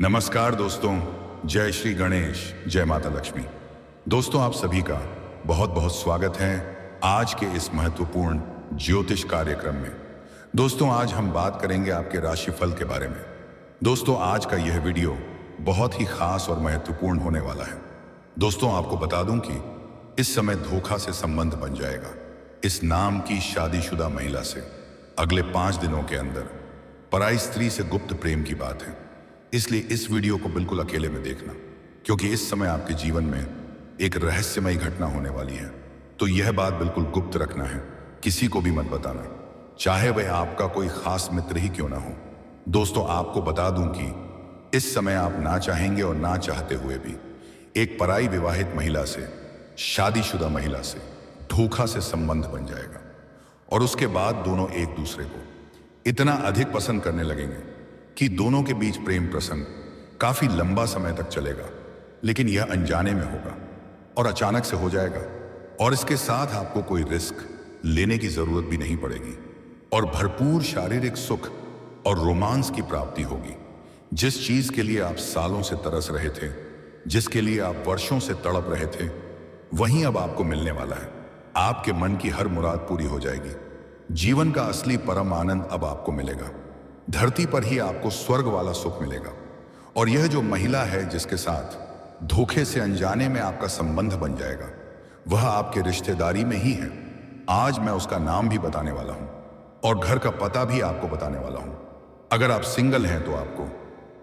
नमस्कार दोस्तों, जय श्री गणेश, जय माता लक्ष्मी। दोस्तों, आप सभी का बहुत बहुत स्वागत है आज के इस महत्वपूर्ण ज्योतिष कार्यक्रम में। दोस्तों, आज हम बात करेंगे आपके राशिफल के बारे में। दोस्तों, आज का यह वीडियो बहुत ही खास और महत्वपूर्ण होने वाला है। दोस्तों, आपको बता दूं कि इस समय धोखा से संबंध बन जाएगा इस नाम की शादीशुदा महिला से। अगले 5 दिनों के अंदर पराई स्त्री से गुप्त प्रेम की बात है, इसलिए इस वीडियो को बिल्कुल अकेले में देखना, क्योंकि इस समय आपके जीवन में एक रहस्यमयी घटना होने वाली है। तो यह बात बिल्कुल गुप्त रखना है, किसी को भी मत बताना, चाहे वह आपका कोई खास मित्र ही क्यों ना हो। दोस्तों, आपको बता दूं कि इस समय आप ना चाहेंगे और ना चाहते हुए भी एक पराई विवाहित महिला से, शादीशुदा महिला से धोखा से संबंध बन जाएगा और उसके बाद दोनों एक दूसरे को इतना अधिक पसंद करने लगेंगे कि दोनों के बीच प्रेम प्रसंग काफी लंबा समय तक चलेगा। लेकिन यह अनजाने में होगा और अचानक से हो जाएगा, और इसके साथ आपको कोई रिस्क लेने की जरूरत भी नहीं पड़ेगी और भरपूर शारीरिक सुख और रोमांस की प्राप्ति होगी। जिस चीज के लिए आप सालों से तरस रहे थे, जिसके लिए आप वर्षों से तड़प रहे थे, वहीं अब आपको मिलने वाला है। आपके मन की हर मुराद पूरी हो जाएगी। जीवन का असली परम आनंद अब आपको मिलेगा। धरती पर ही आपको स्वर्ग वाला सुख मिलेगा। और यह जो महिला है जिसके साथ धोखे से अनजाने में आपका संबंध बन जाएगा, वह आपके रिश्तेदारी में ही है। आज मैं उसका नाम भी बताने वाला हूं और घर का पता भी आपको बताने वाला हूं। अगर आप सिंगल हैं तो आपको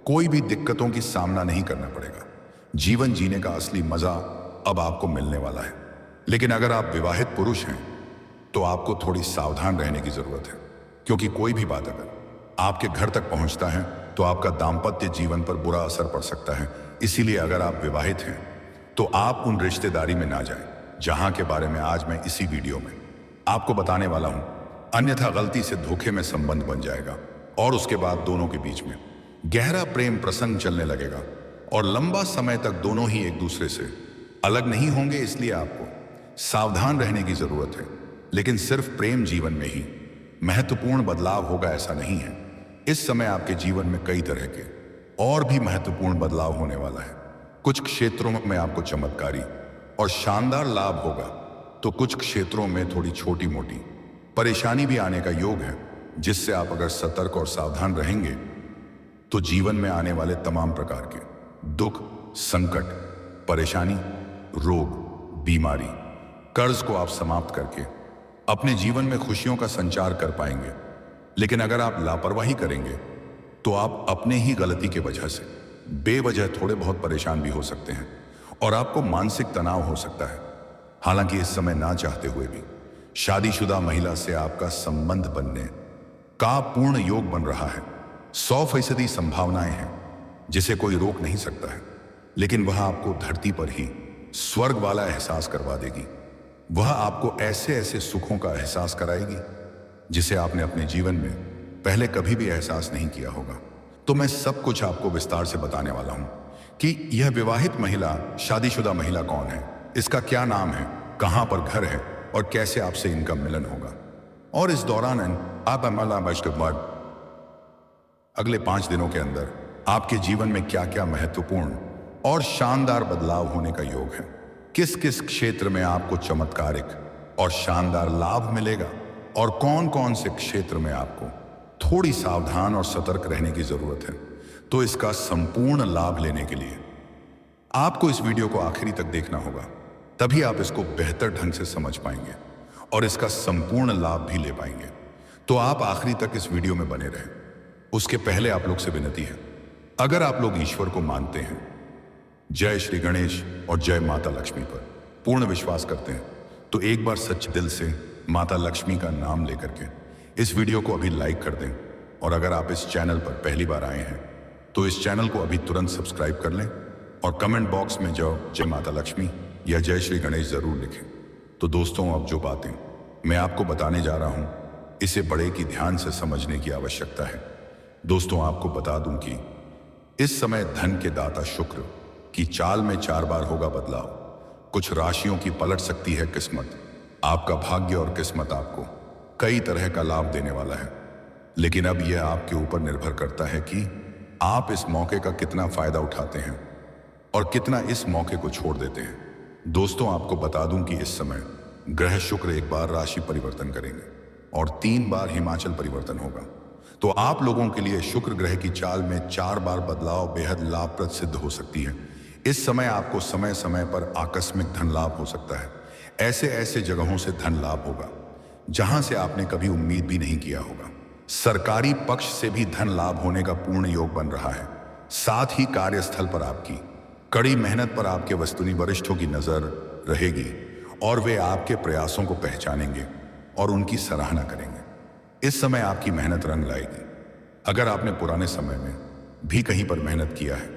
कोई भी दिक्कतों की सामना नहीं करना पड़ेगा। जीवन जीने का असली मजा अब आपको मिलने वाला है। लेकिन अगर आप विवाहित पुरुष हैं तो आपको थोड़ी सावधान रहने की जरूरत है, क्योंकि कोई भी बात अगर आपके घर तक पहुंचता है तो आपका दाम्पत्य जीवन पर बुरा असर पड़ सकता है। इसीलिए अगर आप विवाहित हैं तो आप उन रिश्तेदारी में ना जाएं जहां के बारे में आज मैं इसी वीडियो में आपको बताने वाला हूं। अन्यथा गलती से धोखे में संबंध बन जाएगा और उसके बाद दोनों के बीच में गहरा प्रेम प्रसंग चलने लगेगा और लंबा समय तक दोनों ही एक दूसरे से अलग नहीं होंगे। इसलिए आपको सावधान रहने की जरूरत है। लेकिन सिर्फ प्रेम जीवन में ही महत्वपूर्ण बदलाव होगा ऐसा नहीं है। इस समय आपके जीवन में कई तरह के और भी महत्वपूर्ण बदलाव होने वाला है। कुछ क्षेत्रों में आपको चमत्कारी और शानदार लाभ होगा, तो कुछ क्षेत्रों में थोड़ी छोटी मोटी परेशानी भी आने का योग है, जिससे आप अगर सतर्क और सावधान रहेंगे तो जीवन में आने वाले तमाम प्रकार के दुख, संकट, परेशानी, रोग, बीमारी, कर्ज को आप समाप्त करके अपने जीवन में खुशियों का संचार कर पाएंगे। लेकिन अगर आप लापरवाही करेंगे तो आप अपने ही गलती के वजह से बेवजह थोड़े बहुत परेशान भी हो सकते हैं और आपको मानसिक तनाव हो सकता है। हालांकि इस समय ना चाहते हुए भी शादीशुदा महिला से आपका संबंध बनने का पूर्ण योग बन रहा है। 100% संभावनाएं हैं जिसे कोई रोक नहीं सकता है। लेकिन वह आपको धरती पर ही स्वर्ग वाला एहसास करवा देगी। वह आपको ऐसे ऐसे सुखों का एहसास कराएगी जिसे आपने अपने जीवन में पहले कभी भी एहसास नहीं किया होगा। तो मैं सब कुछ आपको विस्तार से बताने वाला हूं कि यह विवाहित महिला, शादीशुदा महिला कौन है, इसका क्या नाम है, कहां पर घर है और कैसे आपसे इनका मिलन होगा। और इस दौरान आप अगले 5 दिनों के अंदर आपके जीवन में क्या क्या महत्वपूर्ण और शानदार बदलाव होने का योग है, किस किस क्षेत्र में आपको चमत्कारिक और शानदार लाभ मिलेगा और कौन कौन से क्षेत्र में आपको थोड़ी सावधान और सतर्क रहने की जरूरत है। तो इसका संपूर्ण लाभ लेने के लिए आपको इस वीडियो को आखिरी तक देखना होगा, तभी आप इसको बेहतर ढंग से समझ पाएंगे और इसका संपूर्ण लाभ भी ले पाएंगे। तो आप आखिरी तक इस वीडियो में बने रहें। उसके पहले आप लोग से विनती है, अगर आप लोग ईश्वर को मानते हैं, जय श्री गणेश और जय माता लक्ष्मी पर पूर्ण विश्वास करते हैं, तो एक बार सच्चे दिल से माता लक्ष्मी का नाम लेकर के इस वीडियो को अभी लाइक कर दें। और अगर आप इस चैनल पर पहली बार आए हैं तो इस चैनल को अभी तुरंत सब्सक्राइब कर लें और कमेंट बॉक्स में जो जय माता लक्ष्मी या जय श्री गणेश जरूर लिखें। तो दोस्तों, अब जो बातें मैं आपको बताने जा रहा हूं, इसे बड़े की ध्यान से समझने की आवश्यकता है। दोस्तों, आपको बता दूं कि इस समय धन के दाता शुक्र की चाल में 4 बार होगा बदलाव। कुछ राशियों की पलट सकती है किस्मत। आपका भाग्य और किस्मत आपको कई तरह का लाभ देने वाला है, लेकिन अब यह आपके ऊपर निर्भर करता है कि आप इस मौके का कितना फायदा उठाते हैं और कितना इस मौके को छोड़ देते हैं। दोस्तों, आपको बता दूं कि इस समय ग्रह शुक्र एक बार राशि परिवर्तन करेंगे और 3 बार हिमाचल परिवर्तन होगा। तो आप लोगों के लिए शुक्र ग्रह की चाल में 4 बार बदलाव बेहद लाभप्रद सिद्ध हो सकती है। इस समय आपको समय समय पर आकस्मिक धन लाभ हो सकता है। ऐसे ऐसे जगहों से धन लाभ होगा जहां से आपने कभी उम्मीद भी नहीं किया होगा। सरकारी पक्ष से भी धन लाभ होने का पूर्ण योग बन रहा है। साथ ही कार्यस्थल पर आपकी कड़ी मेहनत पर आपके वस्तुनि वरिष्ठों की नजर रहेगी और वे आपके प्रयासों को पहचानेंगे और उनकी सराहना करेंगे। इस समय आपकी मेहनत रंग लाएगी। अगर आपने पुराने समय में भी कहीं पर मेहनत किया है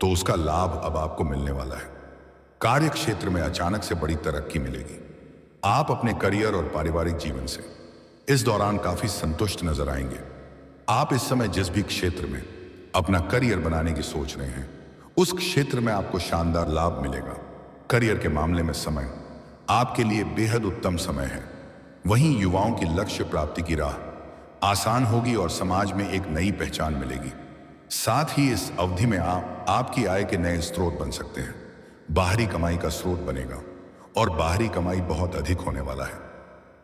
तो उसका लाभ अब आपको मिलने वाला है। कार्य क्षेत्र में अचानक से बड़ी तरक्की मिलेगी। आप अपने करियर और पारिवारिक जीवन से इस दौरान काफी संतुष्ट नजर आएंगे। आप इस समय जिस भी क्षेत्र में अपना करियर बनाने की सोच रहे हैं उस क्षेत्र में आपको शानदार लाभ मिलेगा। करियर के मामले में समय आपके लिए बेहद उत्तम समय है। वहीं युवाओं की लक्ष्य प्राप्ति की राह आसान होगी और समाज में एक नई पहचान मिलेगी। साथ ही इस अवधि में आपकी आय के नए स्रोत बन सकते हैं। बाहरी कमाई का स्रोत बनेगा और बाहरी कमाई बहुत अधिक होने वाला है।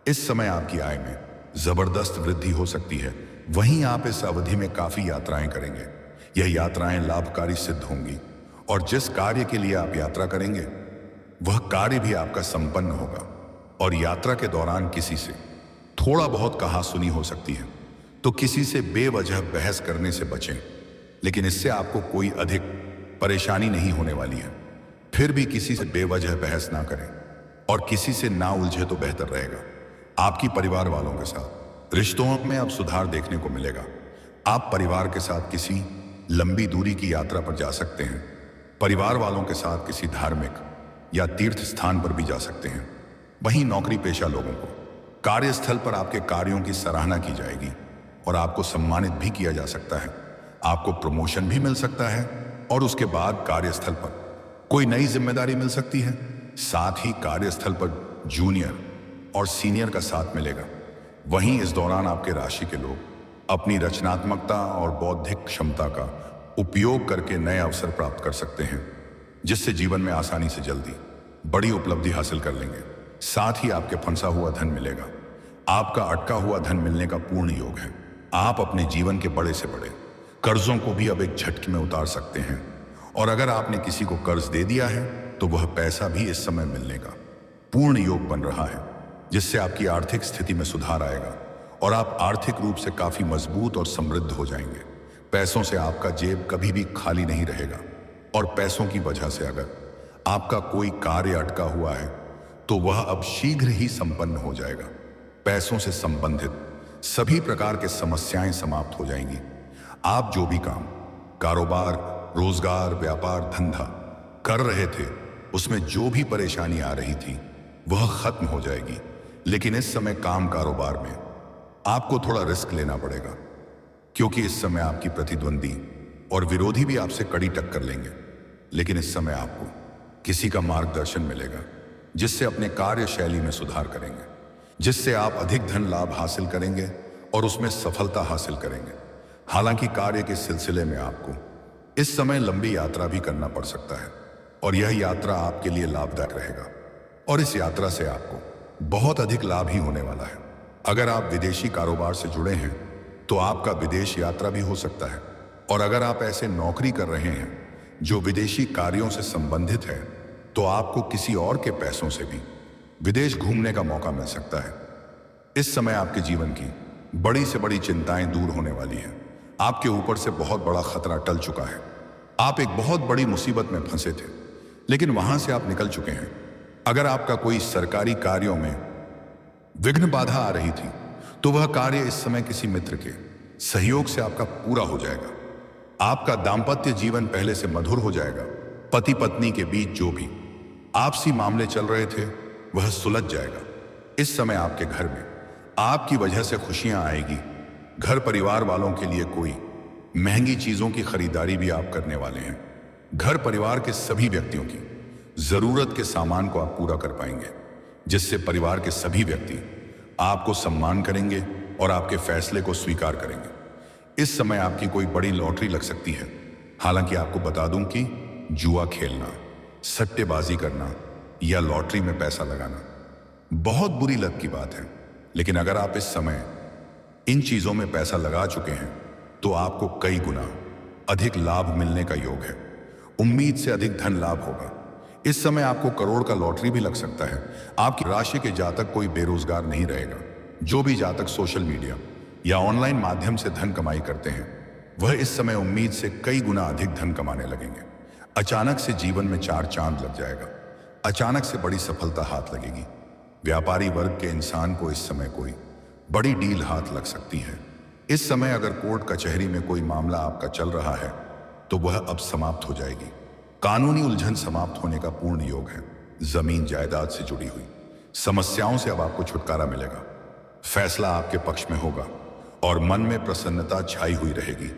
इस समय आपकी आय में जबरदस्त वृद्धि हो सकती है। वहीं आप इस अवधि में काफी यात्राएं करेंगे। यह यात्राएं लाभकारी सिद्ध होंगी और जिस कार्य के लिए आप यात्रा करेंगे वह कार्य भी आपका संपन्न होगा। और यात्रा के दौरान किसी से थोड़ा बहुत कहासुनी हो सकती है, तो किसी से बेवजह बहस करने से बचें। लेकिन इससे आपको कोई अधिक परेशानी नहीं होने वाली है। फिर भी किसी से बेवजह बहस ना करें और किसी से ना उलझे तो बेहतर रहेगा। आपकी परिवार वालों के साथ रिश्तों में अब सुधार देखने को मिलेगा। आप परिवार के साथ किसी लंबी दूरी की यात्रा पर जा सकते हैं। परिवार वालों के साथ किसी धार्मिक या तीर्थ स्थान पर भी जा सकते हैं। वहीं नौकरी पेशा लोगों को कार्यस्थल पर आपके कार्यों की सराहना की जाएगी और आपको सम्मानित भी किया जा सकता है। आपको प्रमोशन भी मिल सकता है और उसके बाद कार्यस्थल पर कोई नई जिम्मेदारी मिल सकती है। साथ ही कार्यस्थल पर जूनियर और सीनियर का साथ मिलेगा। वहीं इस दौरान आपके राशि के लोग अपनी रचनात्मकता और बौद्धिक क्षमता का उपयोग करके नए अवसर प्राप्त कर सकते हैं, जिससे जीवन में आसानी से जल्दी बड़ी उपलब्धि हासिल कर लेंगे। साथ ही आपके फंसा हुआ धन मिलेगा। आपका अटका हुआ धन मिलने का पूर्ण योग है। आप अपने जीवन के बड़े से बड़े कर्जों को भी अब एक झटके में उतार सकते हैं। और अगर आपने किसी को कर्ज दे दिया है तो वह पैसा भी इस समय मिलने का पूर्ण योग बन रहा है, जिससे आपकी आर्थिक स्थिति में सुधार आएगा और आप आर्थिक रूप से काफी मजबूत और समृद्ध हो जाएंगे। पैसों से आपका जेब कभी भी खाली नहीं रहेगा और पैसों की वजह से अगर आपका कोई कार्य अटका हुआ है तो वह अब शीघ्र ही संपन्न हो जाएगा। पैसों से संबंधित सभी प्रकार के समस्याएं समाप्त हो जाएंगी। आप जो भी काम, कारोबार, रोजगार, व्यापार, धंधा कर रहे थे उसमें जो भी परेशानी आ रही थी वह खत्म हो जाएगी। लेकिन इस समय काम कारोबार में आपको थोड़ा रिस्क लेना पड़ेगा, क्योंकि इस समय आपकी प्रतिद्वंदी और विरोधी भी आपसे कड़ी टक्कर लेंगे। लेकिन इस समय आपको किसी का मार्गदर्शन मिलेगा जिससे अपने कार्यशैली में सुधार करेंगे, जिससे आप अधिक धन लाभ हासिल करेंगे और उसमें सफलता हासिल करेंगे। हालांकि कार्य के सिलसिले में आपको इस समय लंबी यात्रा भी करना पड़ सकता है और यह यात्रा आपके लिए लाभदायक रहेगा और इस यात्रा से आपको बहुत अधिक लाभ ही होने वाला है। अगर आप विदेशी कारोबार से जुड़े हैं तो आपका विदेश यात्रा भी हो सकता है। और अगर आप ऐसे नौकरी कर रहे हैं जो विदेशी कार्यों से संबंधित है तो आपको किसी और के पैसों से भी विदेश घूमने का मौका मिल सकता है। इस समय आपके जीवन की बड़ी से बड़ी चिंताएं दूर होने वाली हैं। आपके ऊपर से बहुत बड़ा खतरा टल चुका है। आप एक बहुत बड़ी मुसीबत में फंसे थे, लेकिन वहां से आप निकल चुके हैं। अगर आपका कोई सरकारी कार्यों में विघ्न बाधा आ रही थी तो वह कार्य इस समय किसी मित्र के सहयोग से आपका पूरा हो जाएगा। आपका दाम्पत्य जीवन पहले से मधुर हो जाएगा। पति पत्नी के बीच जो भी आपसी मामले चल रहे थे वह सुलझ जाएगा। इस समय आपके घर में आपकी वजह से खुशियां आएगी। घर परिवार वालों के लिए कोई महंगी चीजों की खरीदारी भी आप करने वाले हैं। घर परिवार के सभी व्यक्तियों की जरूरत के सामान को आप पूरा कर पाएंगे, जिससे परिवार के सभी व्यक्ति आपको सम्मान करेंगे और आपके फैसले को स्वीकार करेंगे। इस समय आपकी कोई बड़ी लॉटरी लग सकती है। हालांकि आपको बता दूं कि जुआ खेलना, सट्टेबाजी करना या लॉटरी में पैसा लगाना बहुत बुरी लत की बात है। लेकिन अगर आप इस समय इन चीजों में पैसा लगा चुके हैं तो आपको कई गुना अधिक लाभ मिलने का योग है। उम्मीद से अधिक धन लाभ होगा। इस समय आपको करोड़ का लॉटरी भी लग सकता है। आपकी राशि के जातक कोई बेरोजगार नहीं रहेगा। जो भी जातक सोशल मीडिया या ऑनलाइन माध्यम से धन कमाई करते हैं वह इस समय उम्मीद से कई गुना अधिक धन कमाने लगेंगे। अचानक से जीवन में चार चांद लग जाएगा। अचानक से बड़ी सफलता हाथ लगेगी। व्यापारी वर्ग के इंसान को इस समय कोई बड़ी डील हाथ लग सकती है। इस समय अगर कोर्ट कचहरी में कोई मामला आपका चल रहा है तो वह अब समाप्त हो जाएगी। कानूनी उलझन समाप्त होने का पूर्ण योग है। जमीन जायदाद से जुड़ी हुई समस्याओं से अब आपको छुटकारा मिलेगा। फैसला आपके पक्ष में होगा और मन में प्रसन्नता छाई हुई रहेगी।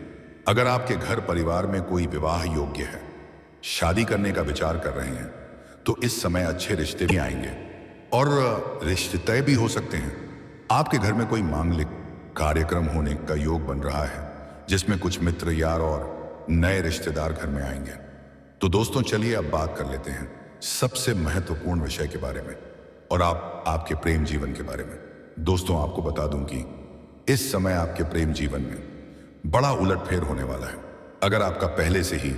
अगर आपके घर परिवार में कोई विवाह योग्य है, शादी करने का विचार कर रहे हैं, तो इस समय अच्छे रिश्ते भी आएंगे और रिश्ते तय भी हो सकते हैं। आपके घर में कोई मांगलिक कार्यक्रम होने का योग बन रहा है जिसमें कुछ मित्र, यार और नए रिश्तेदार घर में आएंगे। तो दोस्तों चलिए अब बात कर लेते हैं सबसे महत्वपूर्ण विषय के बारे में और आपके प्रेम जीवन के बारे में। दोस्तों आपको बता दूं कि इस समय आपके प्रेम जीवन में बड़ा उलटफेर होने वाला है। अगर आपका पहले से ही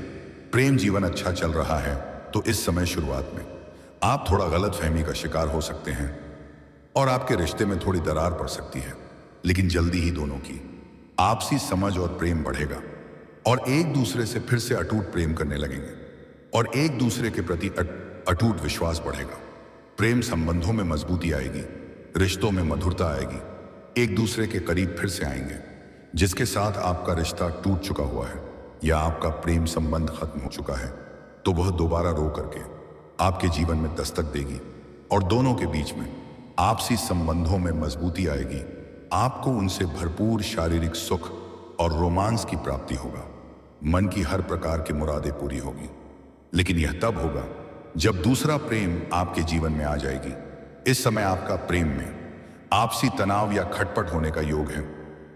प्रेम जीवन अच्छा चल रहा है तो इस समय शुरुआत में आप थोड़ा गलतफहमी का शिकार हो सकते हैं और आपके रिश्ते में थोड़ी दरार पड़ सकती है। लेकिन जल्दी ही दोनों की आपसी समझ और प्रेम बढ़ेगा और एक दूसरे से फिर से अटूट प्रेम करने लगेंगे और एक दूसरे के प्रति अटूट विश्वास बढ़ेगा। प्रेम संबंधों में मजबूती आएगी, रिश्तों में मधुरता आएगी, एक दूसरे के करीब फिर से आएंगे। जिसके साथ आपका रिश्ता टूट चुका हुआ है या आपका प्रेम संबंध खत्म हो चुका है तो वह दोबारा रो करके आपके जीवन में दस्तक देगी और दोनों के बीच में आपसी संबंधों में मजबूती आएगी। आपको उनसे भरपूर शारीरिक सुख और रोमांस की प्राप्ति होगा। मन की हर प्रकार की मुरादें पूरी होगी। लेकिन यह तब होगा जब दूसरा प्रेम आपके जीवन में आ जाएगी। इस समय आपका प्रेम में आपसी तनाव या खटपट होने का योग है।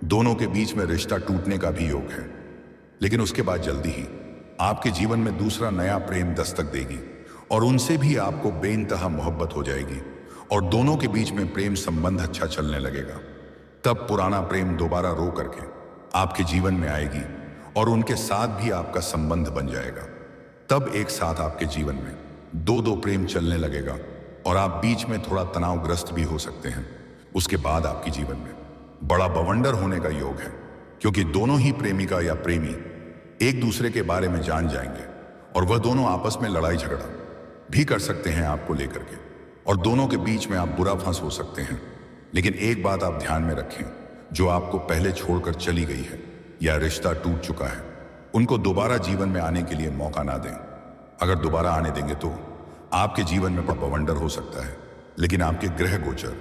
दोनों के बीच में रिश्ता टूटने का भी योग है। लेकिन उसके बाद जल्दी ही आपके जीवन में दूसरा नया प्रेम दस्तक देगी और उनसे भी आपको बेइंतहा मोहब्बत हो जाएगी और दोनों के बीच में प्रेम संबंध अच्छा चलने लगेगा। तब पुराना प्रेम दोबारा रो करके आपके जीवन में आएगी और उनके साथ भी आपका संबंध बन जाएगा। तब एक साथ आपके जीवन में दो प्रेम चलने लगेगा और आप बीच में थोड़ा तनावग्रस्त भी हो सकते हैं। उसके बाद आपके जीवन में बड़ा बवंडर होने का योग है क्योंकि दोनों ही प्रेमिका या प्रेमी एक दूसरे के बारे में जान जाएंगे और वह दोनों आपस में लड़ाई झगड़ा भी कर सकते हैं आपको लेकर के और दोनों के बीच में आप बुरा फंस हो सकते हैं। लेकिन एक बात आप ध्यान में रखें, जो आपको पहले छोड़कर चली गई है या रिश्ता टूट चुका है उनको दोबारा जीवन में आने के लिए मौका ना दें। अगर दोबारा आने देंगे तो आपके जीवन में बवंडर हो सकता है। लेकिन आपके ग्रह गोचर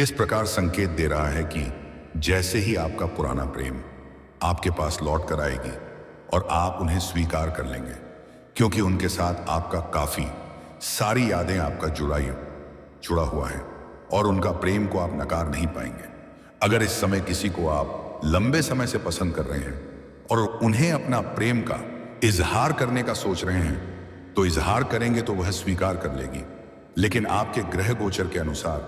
इस प्रकार संकेत दे रहा है कि जैसे ही आपका पुराना प्रेम आपके पास लौट कर आएगी और आप उन्हें स्वीकार कर लेंगे क्योंकि उनके साथ आपका काफी सारी यादें आपका जुड़ा हुआ है और उनका प्रेम को आप नकार नहीं पाएंगे। अगर इस समय किसी को आप लंबे समय से पसंद कर रहे हैं और उन्हें अपना प्रेम का इजहार करने का सोच रहे हैं तो इजहार करेंगे तो वह स्वीकार कर लेगी। लेकिन आपके ग्रह गोचर के अनुसार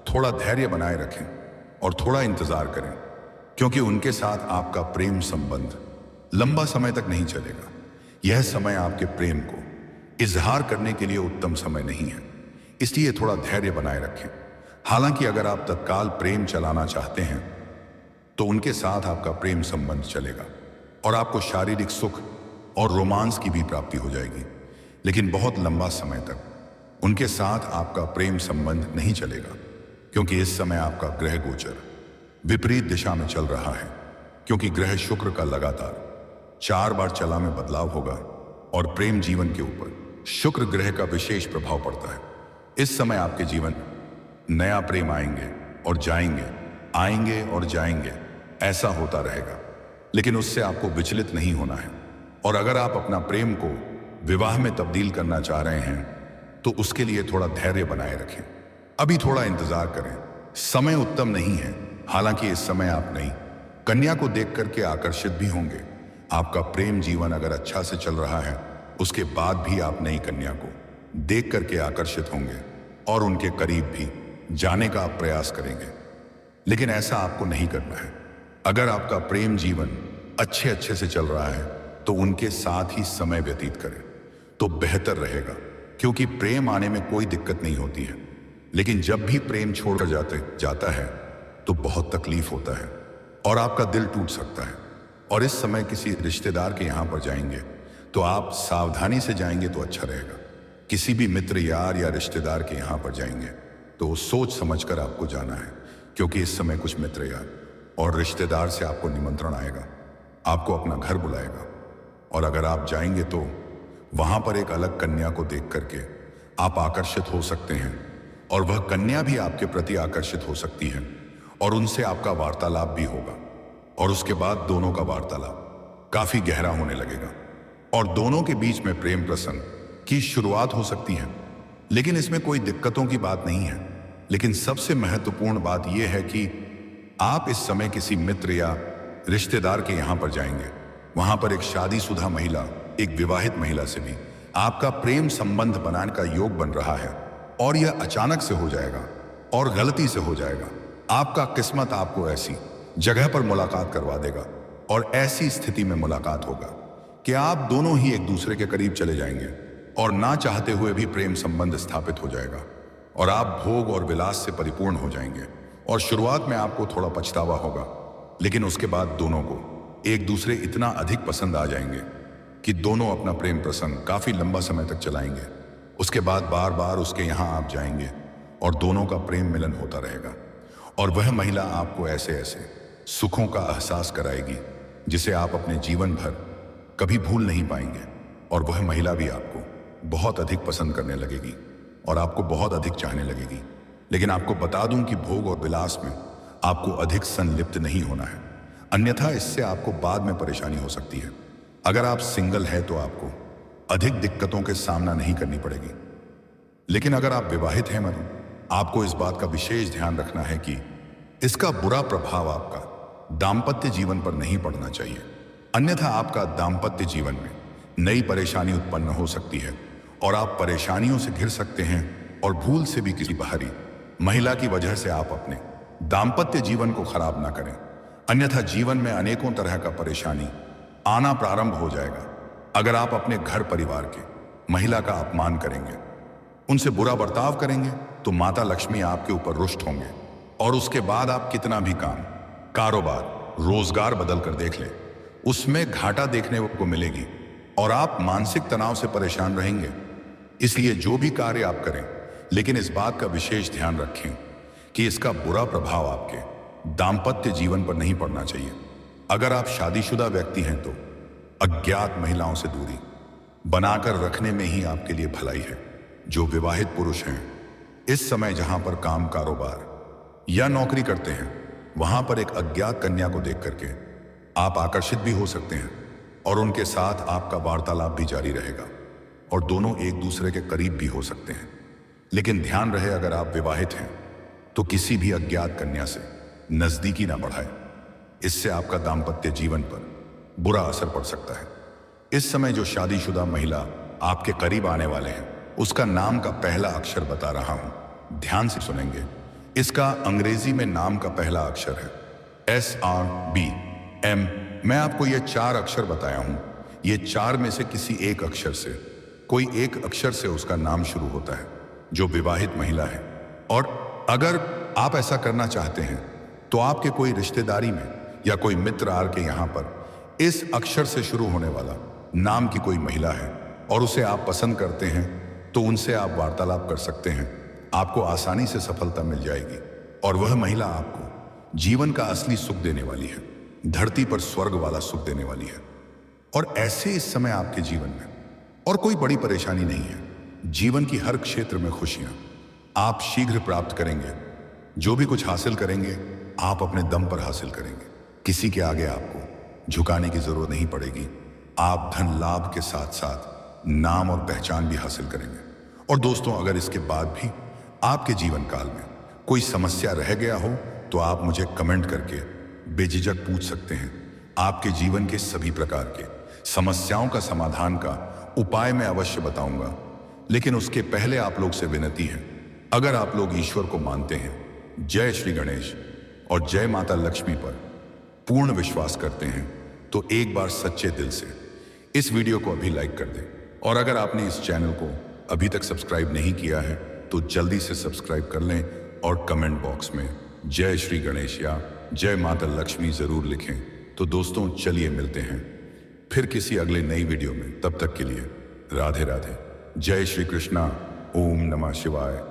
थोड़ा धैर्य बनाए रखें और थोड़ा इंतजार करें क्योंकि उनके साथ आपका प्रेम संबंध लंबा समय तक नहीं चलेगा। यह समय आपके प्रेम को इजहार करने के लिए उत्तम समय नहीं है, इसलिए थोड़ा धैर्य बनाए रखें। हालांकि अगर आप तत्काल प्रेम चलाना चाहते हैं तो उनके साथ आपका प्रेम संबंध चलेगा और आपको शारीरिक सुख और रोमांस की भी प्राप्ति हो जाएगी। लेकिन बहुत लंबा समय तक उनके साथ आपका प्रेम संबंध नहीं चलेगा क्योंकि इस समय आपका ग्रह गोचर विपरीत दिशा में चल रहा है। क्योंकि ग्रह शुक्र का लगातार 4 बार चला में बदलाव होगा और प्रेम जीवन के ऊपर शुक्र ग्रह का विशेष प्रभाव पड़ता है। इस समय आपके जीवन में नया प्रेम आएंगे और जाएंगे, आएंगे और जाएंगे, ऐसा होता रहेगा। लेकिन उससे आपको विचलित नहीं होना है और अगर आप अपना प्रेम को विवाह में तब्दील करना चाह रहे हैं तो उसके लिए थोड़ा धैर्य बनाए रखें। अभी थोड़ा इंतजार करें, समय उत्तम नहीं है। हालांकि इस समय आप नई कन्या को देख करके आकर्षित भी होंगे। आपका प्रेम जीवन अगर अच्छा से चल रहा है, उसके बाद भी आप नई कन्या को देख करके आकर्षित होंगे और उनके करीब भी जाने का आप प्रयास करेंगे। लेकिन ऐसा आपको नहीं करना है। अगर आपका प्रेम जीवन अच्छे से चल रहा है तो उनके साथ ही समय व्यतीत करें तो बेहतर रहेगा, क्योंकि प्रेम आने में कोई दिक्कत नहीं होती है, लेकिन जब भी प्रेम छोड़कर जाता है तो बहुत तकलीफ होता है और आपका दिल टूट सकता है। और इस समय किसी रिश्तेदार के यहाँ पर जाएंगे तो आप सावधानी से जाएंगे तो अच्छा रहेगा। किसी भी मित्र यार या रिश्तेदार के यहाँ पर जाएंगे तो सोच समझकर आपको जाना है, क्योंकि इस समय कुछ मित्र यार और रिश्तेदार से आपको निमंत्रण आएगा, आपको अपना घर बुलाएगा। और अगर आप जाएंगे तो वहां पर एक अलग कन्या को देख करके आप आकर्षित हो सकते हैं और वह कन्या भी आपके प्रति आकर्षित हो सकती है और उनसे आपका वार्तालाप भी होगा। और उसके बाद दोनों का वार्तालाप काफी गहरा होने लगेगा और दोनों के बीच में प्रेम प्रसंग की शुरुआत हो सकती है। लेकिन इसमें कोई दिक्कतों की बात नहीं है। लेकिन सबसे महत्वपूर्ण बात यह है कि आप इस समय किसी मित्र या रिश्तेदार के यहां पर जाएंगे, वहां पर एक शादीशुदा महिला, एक विवाहित महिला से भी आपका प्रेम संबंध बनाने का योग बन रहा है और यह अचानक से हो जाएगा और गलती से हो जाएगा। आपका किस्मत आपको ऐसी जगह पर मुलाकात करवा देगा और ऐसी स्थिति में मुलाकात होगा कि आप दोनों ही एक दूसरे के करीब चले जाएंगे और ना चाहते हुए भी प्रेम संबंध स्थापित हो जाएगा और आप भोग और विलास से परिपूर्ण हो जाएंगे। और शुरुआत में आपको थोड़ा पछतावा होगा, लेकिन उसके बाद दोनों को एक दूसरे इतना अधिक पसंद आ जाएंगे कि दोनों अपना प्रेम प्रसंग काफी लंबा समय तक चलाएंगे। उसके बाद बार बार उसके यहाँ आप जाएंगे और दोनों का प्रेम मिलन होता रहेगा और वह महिला आपको ऐसे सुखों का एहसास कराएगी जिसे आप अपने जीवन भर कभी भूल नहीं पाएंगे। और वह महिला भी आपको बहुत अधिक पसंद करने लगेगी और आपको बहुत अधिक चाहने लगेगी। लेकिन आपको बता दूं कि भोग और विलास में आपको अधिक संलिप्त नहीं होना है, अन्यथा इससे आपको बाद में परेशानी हो सकती है। अगर आप सिंगल है तो आपको अधिक दिक्कतों के सामना नहीं करनी पड़ेगी। लेकिन अगर आप विवाहित हैं आपको इस बात का विशेष ध्यान रखना है कि इसका बुरा प्रभाव आपका दाम्पत्य जीवन पर नहीं पड़ना चाहिए, अन्यथा आपका दाम्पत्य जीवन में नई परेशानी उत्पन्न हो सकती है और आप परेशानियों से घिर सकते हैं और भूल से भी किसी बाहरी महिला की वजह से आप अपने दाम्पत्य जीवन को खराब ना करें, अन्यथा जीवन में अनेकों तरह का परेशानी आना प्रारंभ हो जाएगा। अगर आप अपने घर परिवार के महिला का अपमान करेंगे, उनसे बुरा बर्ताव करेंगे तो माता लक्ष्मी आपके ऊपर रुष्ट होंगे और उसके बाद आप कितना भी काम, कारोबार, रोजगार बदल कर देख ले, उसमें घाटा देखने को मिलेगी और आप मानसिक तनाव से परेशान रहेंगे। इसलिए जो भी कार्य आप करें, लेकिन इस बात का विशेष ध्यान रखें कि इसका बुरा प्रभाव आपके दाम्पत्य जीवन पर नहीं पड़ना चाहिए। अगर आप शादीशुदा व्यक्ति हैं तो अज्ञात महिलाओं से दूरी बनाकर रखने में ही आपके लिए भलाई है। जो विवाहित पुरुष हैं, इस समय जहां पर काम, कारोबार या नौकरी करते हैं, वहां पर एक अज्ञात कन्या को देख करके आप आकर्षित भी हो सकते हैं और उनके साथ आपका वार्तालाप भी जारी रहेगा और दोनों एक दूसरे के करीब भी हो सकते हैं। लेकिन ध्यान रहे, अगर आप विवाहित हैं तो किसी भी अज्ञात कन्या से नजदीकी ना बढ़ाएं, इससे आपका दाम्पत्य जीवन पर बुरा असर पड़ सकता है। इस समय जो शादीशुदा महिला आपके करीब आने वाले हैं, उसका नाम का पहला अक्षर बता रहा हूं, ध्यान से सुनेंगे। इसका अंग्रेजी में नाम का पहला अक्षर है SRBM। मैं आपको ये 4 अक्षर बताया हूं, ये 4 में से किसी एक अक्षर से, कोई एक अक्षर से उसका नाम शुरू होता है जो विवाहित महिला है। और अगर आप ऐसा करना चाहते हैं तो आपके कोई रिश्तेदारी में या कोई मित्र आर के यहाँ पर इस अक्षर से शुरू होने वाला नाम की कोई महिला है और उसे आप पसंद करते हैं तो उनसे आप वार्तालाप कर सकते हैं। आपको आसानी से सफलता मिल जाएगी और वह महिला आपको जीवन का असली सुख देने वाली है, धरती पर स्वर्ग वाला सुख देने वाली है। और ऐसे इस समय आपके जीवन में और कोई बड़ी परेशानी नहीं है। जीवन की हर क्षेत्र में खुशियां आप शीघ्र प्राप्त करेंगे। जो भी कुछ हासिल करेंगे आप अपने दम पर हासिल करेंगे, किसी के आगे आपको झुकाने की जरूरत नहीं पड़ेगी। आप धन लाभ के साथ साथ नाम और पहचान भी हासिल करेंगे। और दोस्तों, अगर इसके बाद भी आपके जीवन काल में कोई समस्या रह गया हो तो आप मुझे कमेंट करके बेझिझक पूछ सकते हैं। आपके जीवन के सभी प्रकार के समस्याओं का समाधान का उपाय मैं अवश्य बताऊंगा। लेकिन उसके पहले आप लोग से विनती है, अगर आप लोग ईश्वर को मानते हैं, जय श्री गणेश और जय माता लक्ष्मी पर पूर्ण विश्वास करते हैं, तो एक बार सच्चे दिल से इस वीडियो को अभी लाइक कर दें। और अगर आपने इस चैनल को अभी तक सब्सक्राइब नहीं किया है तो जल्दी से सब्सक्राइब कर लें और कमेंट बॉक्स में जय श्री गणेश या जय माता लक्ष्मी जरूर लिखें। तो दोस्तों चलिए मिलते हैं फिर किसी अगले नई वीडियो में। तब तक के लिए राधे राधे, जय श्री कृष्णा, ओम नमः शिवाय।